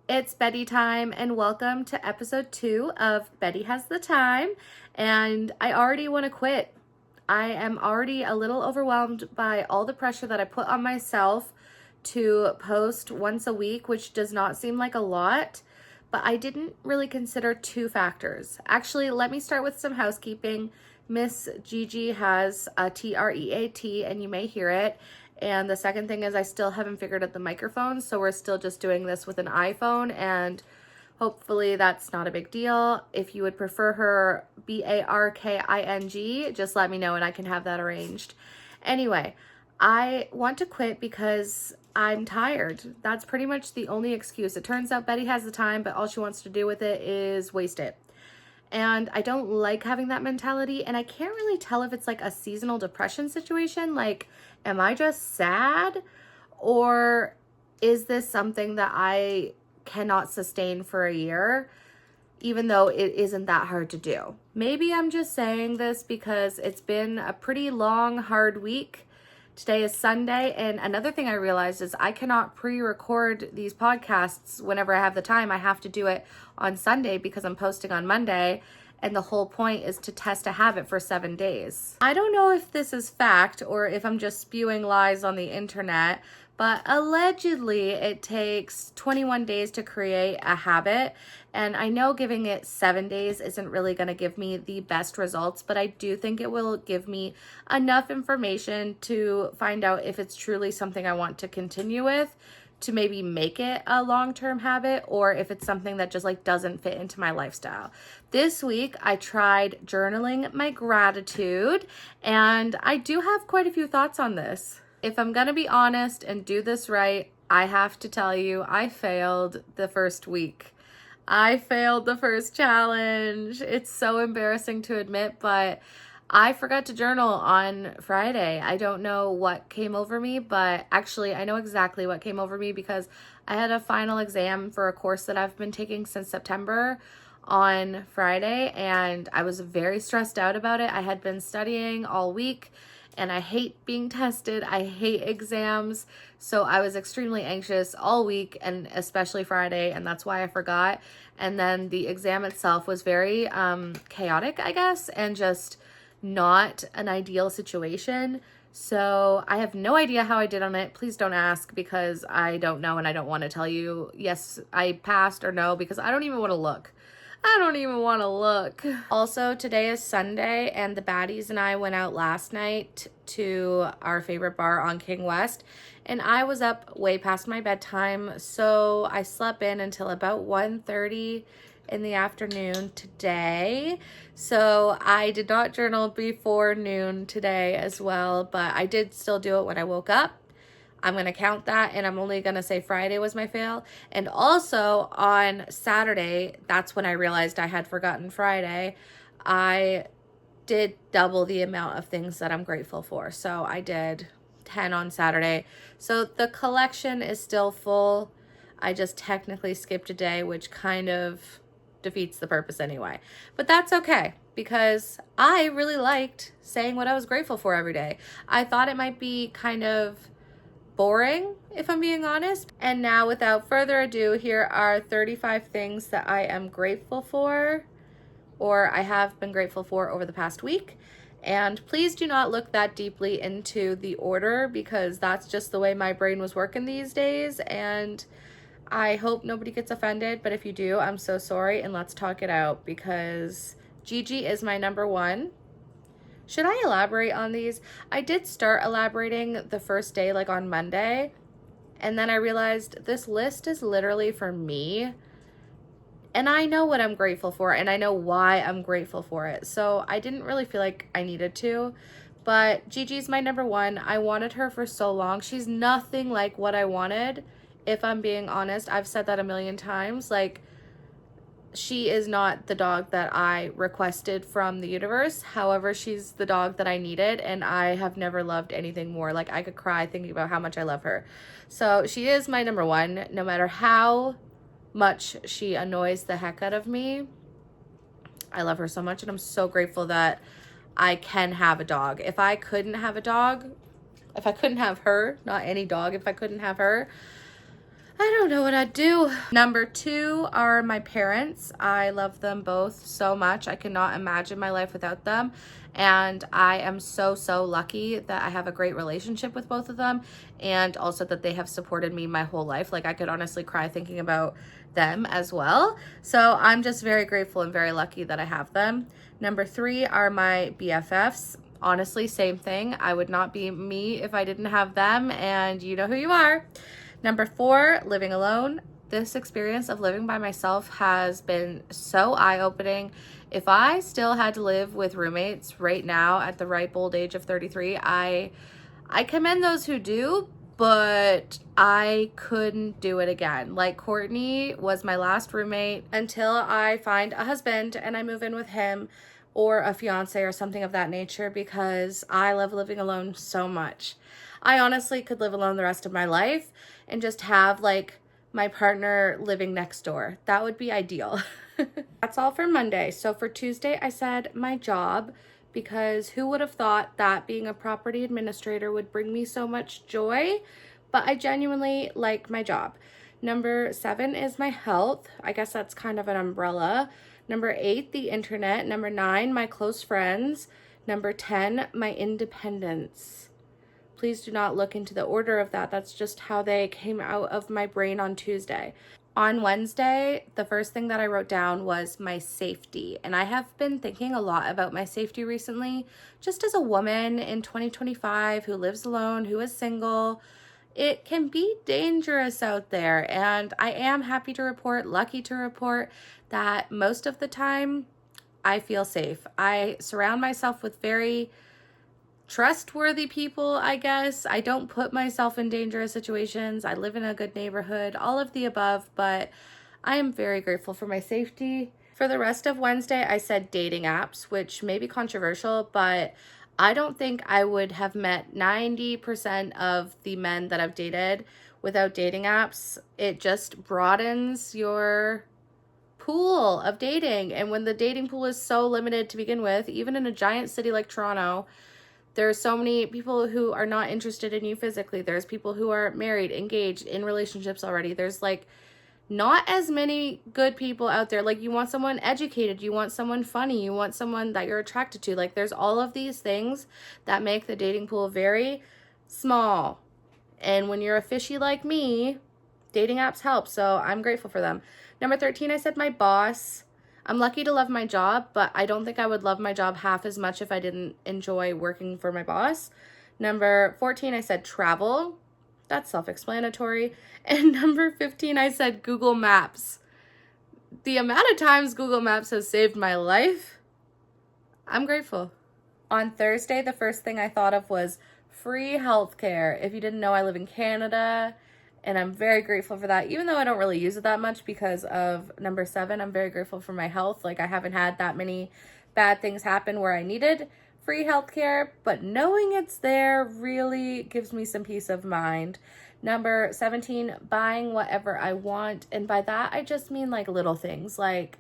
It's Betty time, and welcome to episode 2 of Betty Has the Time. And I already want to quit. I am already a little overwhelmed by all the pressure that I put on myself to post once a week, which does not seem like a lot, but I didn't really consider two factors. Actually, let me start with some housekeeping. Miss Gigi has a TREAT, and you may hear it. And the second thing is I still haven't figured out the microphone, so we're still just doing this with an iPhone, and hopefully that's not a big deal. If you would prefer her BARKING, just let me know and I can have that arranged. Anyway, I want to quit because I'm tired. That's pretty much the only excuse. It turns out Betty has the time, but all she wants to do with it is waste it. And I don't like having that mentality, and I can't really tell if it's like a seasonal depression situation. Like, am I just sad? Or is this something that I cannot sustain for a year, even though it isn't that hard to do? Maybe I'm just saying this because it's been a pretty long, hard week. Today is Sunday, and another thing I realized is I cannot pre-record these podcasts whenever I have the time. I have to do it on Sunday because I'm posting on Monday, and the whole point is to test a habit for 7 days. I don't know if this is fact or if I'm just spewing lies on the internet, but allegedly it takes 21 days to create a habit, and I know giving it 7 days isn't really going to give me the best results, but I do think it will give me enough information to find out if it's truly something I want to continue with, to maybe make it a long-term habit, or if it's something that just like doesn't fit into my lifestyle. This week I tried journaling my gratitude, and I do have quite a few thoughts on this. If I'm gonna be honest and do this right, I have to tell you, I failed the first week. I failed the first challenge. It's so embarrassing to admit, but I forgot to journal on Friday. I don't know what came over me, but actually I know exactly what came over me because I had a final exam for a course that I've been taking since September on Friday, and I was very stressed out about it. I had been studying all week, and I hate being tested. I hate exams. So I was extremely anxious all week, and especially Friday, and that's why I forgot. And then the exam itself was very chaotic, I guess, and just not an ideal situation. So I have no idea how I did on it. Please don't ask because I don't know, and I don't want to tell you yes, I passed or no, because I don't even want to look. I don't even want to look. Also, today is Sunday, and the baddies and I went out last night to our favorite bar on King West, and I was up way past my bedtime, so I slept in until about 1:30 in the afternoon today. So I did not journal before noon today as well, but I did still do it when I woke up. I'm going to count that, and I'm only going to say Friday was my fail. And also on Saturday, that's when I realized I had forgotten Friday. I did double the amount of things that I'm grateful for. So I did 10 on Saturday. So the collection is still full. I just technically skipped a day, which kind of defeats the purpose anyway. But that's okay, because I really liked saying what I was grateful for every day. I thought it might be kind of boring, if I'm being honest. And now, without further ado, here are 35 things that I am grateful for, or I have been grateful for over the past week. And please do not look that deeply into the order, because that's just the way my brain was working these days, and I hope nobody gets offended, but if you do, I'm so sorry, and let's talk it out, because Gigi is my number one. Should I elaborate on these? I did start elaborating the first day, like on Monday, and then I realized this list is literally for me, and I know what I'm grateful for, and I know why I'm grateful for it, so I didn't really feel like I needed to. But Gigi's my number one. I wanted her for so long. She's nothing like what I wanted, if I'm being honest. I've said that a million times. Like, she is not the dog that I requested from the universe. However, she's the dog that I needed, and I have never loved anything more. Like, I could cry thinking about how much I love her. So she is my number one, no matter how much she annoys the heck out of me. I love her so much, and I'm so grateful that I can have a dog. If I couldn't have a dog, if I couldn't have her, not any dog, if I couldn't have her, I don't know what I'd do. Number 2 are my parents. I love them both so much. I cannot imagine my life without them. And I am so, so lucky that I have a great relationship with both of them. And also that they have supported me my whole life. Like, I could honestly cry thinking about them as well. So I'm just very grateful and very lucky that I have them. Number 3 are my BFFs. Honestly, same thing. I would not be me if I didn't have them. And you know who you are. Number 4, living alone. This experience of living by myself has been so eye-opening. If I still had to live with roommates right now at the ripe old age of 33, I commend those who do, but I couldn't do it again. Like, Courtney was my last roommate until I find a husband and I move in with him or a fiance or something of that nature, because I love living alone so much. I honestly could live alone the rest of my life and just have like my partner living next door. That would be ideal. That's all for Monday. So for Tuesday, I said my job, because who would have thought that being a property administrator would bring me so much joy? But I genuinely like my job. Number 7 is my health. I guess that's kind of an umbrella. Number 8, the internet. Number 9, my close friends. Number 10, my independence. Please do not look into the order of that. That's just how they came out of my brain on Tuesday. On Wednesday, the first thing that I wrote down was my safety. And I have been thinking a lot about my safety recently. Just as a woman in 2025 who lives alone, who is single, it can be dangerous out there. And I am happy to report, lucky to report, that most of the time I feel safe. I surround myself with very trustworthy people, I guess. I don't put myself in dangerous situations. I live in a good neighborhood, all of the above, but I am very grateful for my safety. For the rest of Wednesday, I said dating apps, which may be controversial, but I don't think I would have met 90% of the men that I've dated without dating apps. It just broadens your pool of dating. And when the dating pool is so limited to begin with, even in a giant city like Toronto, there are so many people who are not interested in you physically. There's people who are married, engaged, in relationships already. There's like not as many good people out there. Like, you want someone educated, you want someone funny, you want someone that you're attracted to. Like, there's all of these things that make the dating pool very small. And when you're a fishy like me, dating apps help. So I'm grateful for them. Number 13, I said my boss. I'm lucky to love my job, but I don't think I would love my job half as much if I didn't enjoy working for my boss. Number 14, I said travel. That's self-explanatory. And number 15, I said Google Maps. The amount of times Google Maps has saved my life, I'm grateful. On Thursday, the first thing I thought of was free healthcare. If you didn't know, I live in Canada, and I'm very grateful for that, even though I don't really use it that much because of number 7. I'm very grateful for my health. Like, I haven't had that many bad things happen where I needed free healthcare, but knowing it's there really gives me some peace of mind. Number 17, buying whatever I want. And by that, I just mean like little things. Like,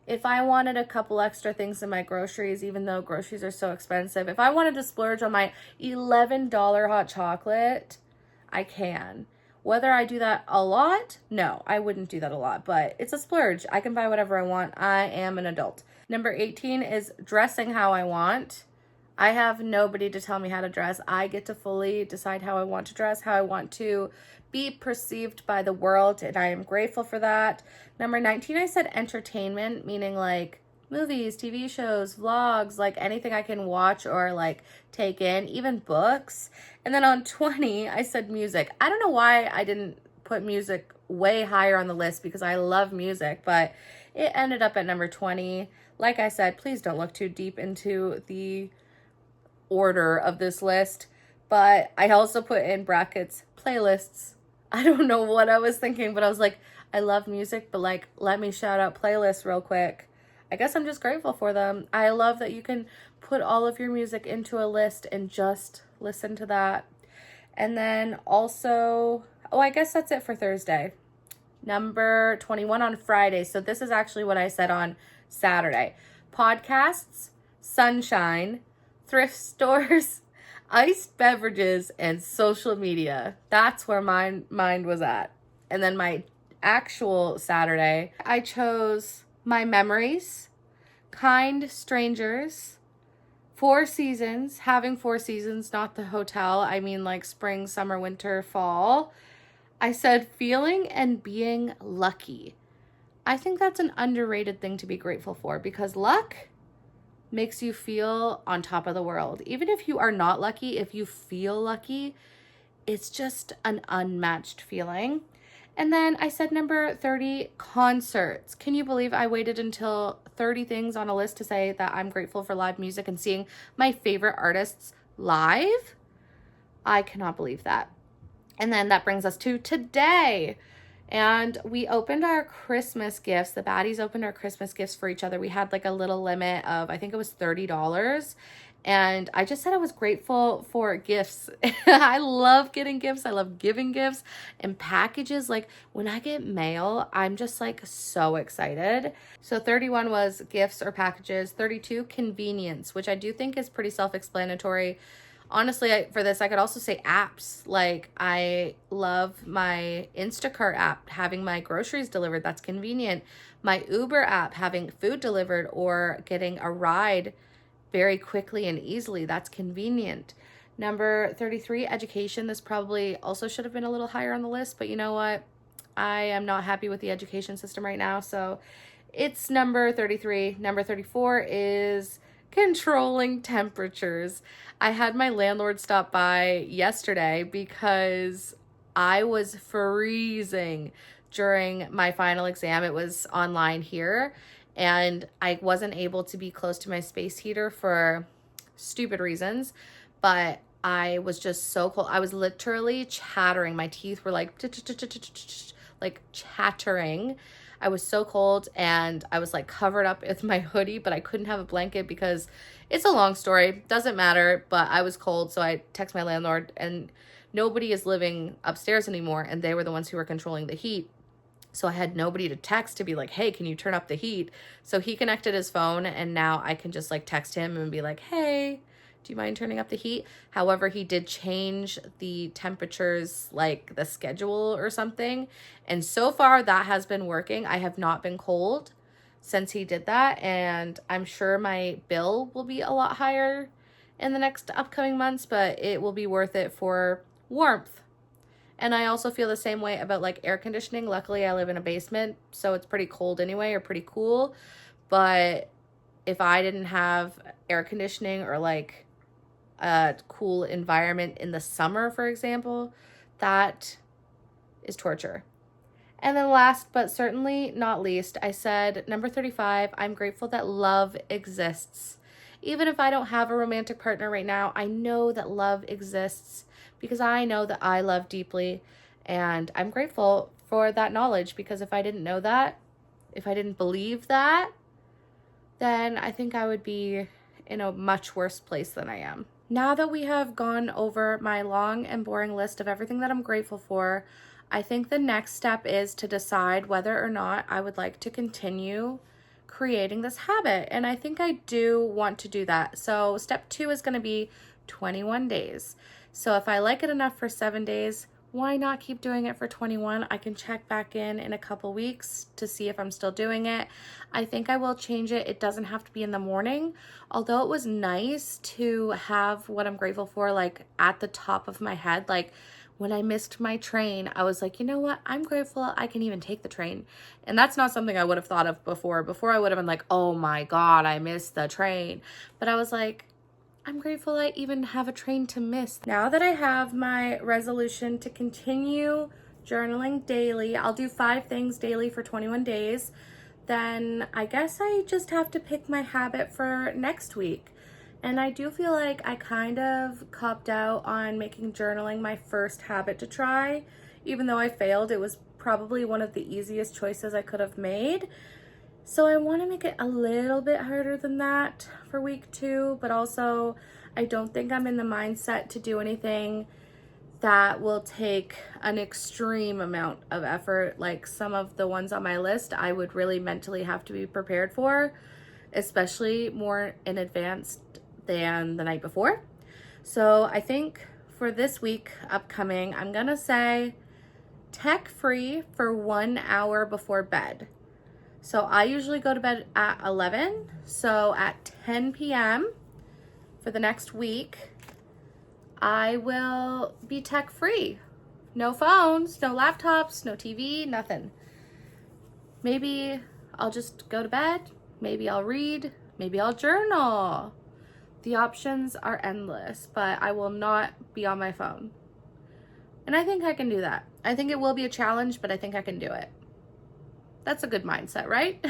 if I wanted a couple extra things in my groceries, even though groceries are so expensive, if I wanted to splurge on my $11 hot chocolate, I can. Whether I do that a lot? No, I wouldn't do that a lot, but it's a splurge. I can buy whatever I want. I am an adult. Number 18 is dressing how I want. I have nobody to tell me how to dress. I get to fully decide how I want to dress, how I want to be perceived by the world, and I am grateful for that. Number 19, I said entertainment, meaning like movies, TV shows, vlogs, like anything I can watch or like take in, even books. And then on 20, I said music. I don't know why I didn't put music way higher on the list, because I love music, but it ended up at number 20. Like I said, please don't look too deep into the order of this list, but I also put in brackets playlists. I don't know what I was thinking, but I was like, I love music, but like, let me shout out playlists real quick. I guess I'm just grateful for them. I love that you can put all of your music into a list and just listen to that. And then also, I guess that's it for Thursday. Number 21 on Friday. So this is actually what I said on Saturday. Podcasts, sunshine, thrift stores, iced beverages, and social media. That's where my mind was at. And then my actual Saturday, I chose My Memories, Kind Strangers, Four Seasons, having Four Seasons, not the hotel. I mean like spring, summer, winter, fall. I said feeling and being lucky. I think that's an underrated thing to be grateful for because luck makes you feel on top of the world. Even if you are not lucky, if you feel lucky, it's just an unmatched feeling. And then I said number 30, concerts. Can you believe I waited until 30 things on a list to say that I'm grateful for live music and seeing my favorite artists live? I cannot believe that. And then that brings us to today. And we opened our Christmas gifts. The baddies opened our Christmas gifts for each other. We had like a little limit of, I think it was $30. And I just said I was grateful for gifts. I love getting gifts. I love giving gifts and packages. Like when I get mail, I'm just like so excited. So 31 was gifts or packages. 32, convenience, which I do think is pretty self-explanatory. Honestly, for this, I could also say apps. Like I love my Instacart app, having my groceries delivered. That's convenient. My Uber app, having food delivered or getting a ride very quickly and easily. That's convenient. Number 33, education. This probably also should have been a little higher on the list, but you know what? I am not happy with the education system right now, so it's number 33. Number 34 is controlling temperatures. I had my landlord stop by yesterday because I was freezing during my final exam. It was online here, and I wasn't able to be close to my space heater for stupid reasons, but I was just so cold. I was literally chattering. My teeth were like chattering. I was so cold and I was like covered up with my hoodie, but I couldn't have a blanket because it's a long story. Doesn't matter, but I was cold. So I text my landlord, and nobody is living upstairs anymore. And they were the ones who were controlling the heat. So I had nobody to text to be like, hey, can you turn up the heat? So he connected his phone, and now I can just like text him and be like, hey, do you mind turning up the heat? However, he did change the temperatures, like the schedule or something. And so far that has been working. I have not been cold since he did that. And I'm sure my bill will be a lot higher in the next upcoming months, but it will be worth it for warmth. And I also feel the same way about like air conditioning. Luckily, I live in a basement, so it's pretty cold anyway, or pretty cool. But if I didn't have air conditioning or like a cool environment in the summer, for example, that is torture. And then last but certainly not least, I said number 35, I'm grateful that love exists. Even if I don't have a romantic partner right now, I know that love exists because I know that I love deeply, and I'm grateful for that knowledge, because if I didn't know that, if I didn't believe that, then I think I would be in a much worse place than I am. Now that we have gone over my long and boring list of everything that I'm grateful for, I think the next step is to decide whether or not I would like to continue creating this habit. And I think I do want to do that. So step 2 is going to be 21 days. So if I like it enough for 7 days, why not keep doing it for 21? I can check back in a couple weeks to see if I'm still doing it. I think I will change it. It doesn't have to be in the morning. Although it was nice to have what I'm grateful for like at the top of my head. Like when I missed my train, I was like, you know what? I'm grateful I can even take the train. And that's not something I would have thought of before. Before I would have been like, oh my God, I missed the train. But I was like, I'm grateful I even have a train to miss. Now that I have my resolution to continue journaling daily, I'll do 5 things daily for 21 days. Then I guess I just have to pick my habit for next week. And I do feel like I kind of copped out on making journaling my first habit to try. Even though I failed, it was probably one of the easiest choices I could have made. So I want to make it a little bit harder than that for week 2, but also I don't think I'm in the mindset to do anything that will take an extreme amount of effort. Like some of the ones on my list, I would really mentally have to be prepared for, especially more in advance than the night before. So I think for this week upcoming, I'm gonna say tech free for 1 hour before bed. So I usually go to bed at 11. So at 10 p.m. for the next week, I will be tech free. No phones, no laptops, no TV, nothing. Maybe I'll just go to bed. Maybe I'll read. Maybe I'll journal. The options are endless, but I will not be on my phone. And I think I can do that. I think it will be a challenge, but I think I can do it. That's a good mindset, right?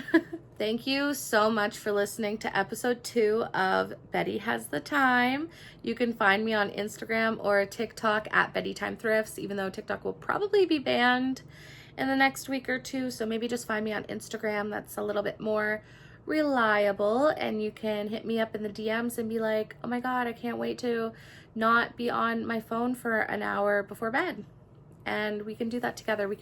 Thank you so much for listening to episode 2 of Betty Has the Time. You can find me on Instagram or TikTok at Betty Time Thrifts, even though TikTok will probably be banned in the next week or two. So maybe just find me on Instagram. That's a little bit more reliable, and you can hit me up in the DMs and be like, oh my God, I can't wait to not be on my phone for an hour before bed. And we can do that together. We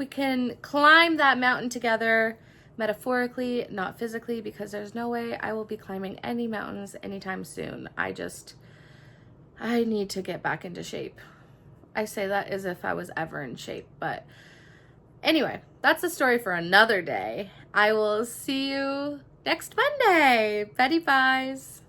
can climb that mountain together, metaphorically, not physically, because there's no way I will be climbing any mountains anytime soon. I need to get back into shape. I say that as if I was ever in shape, but anyway, that's a story for another day. I will see you next Monday. Betty buys.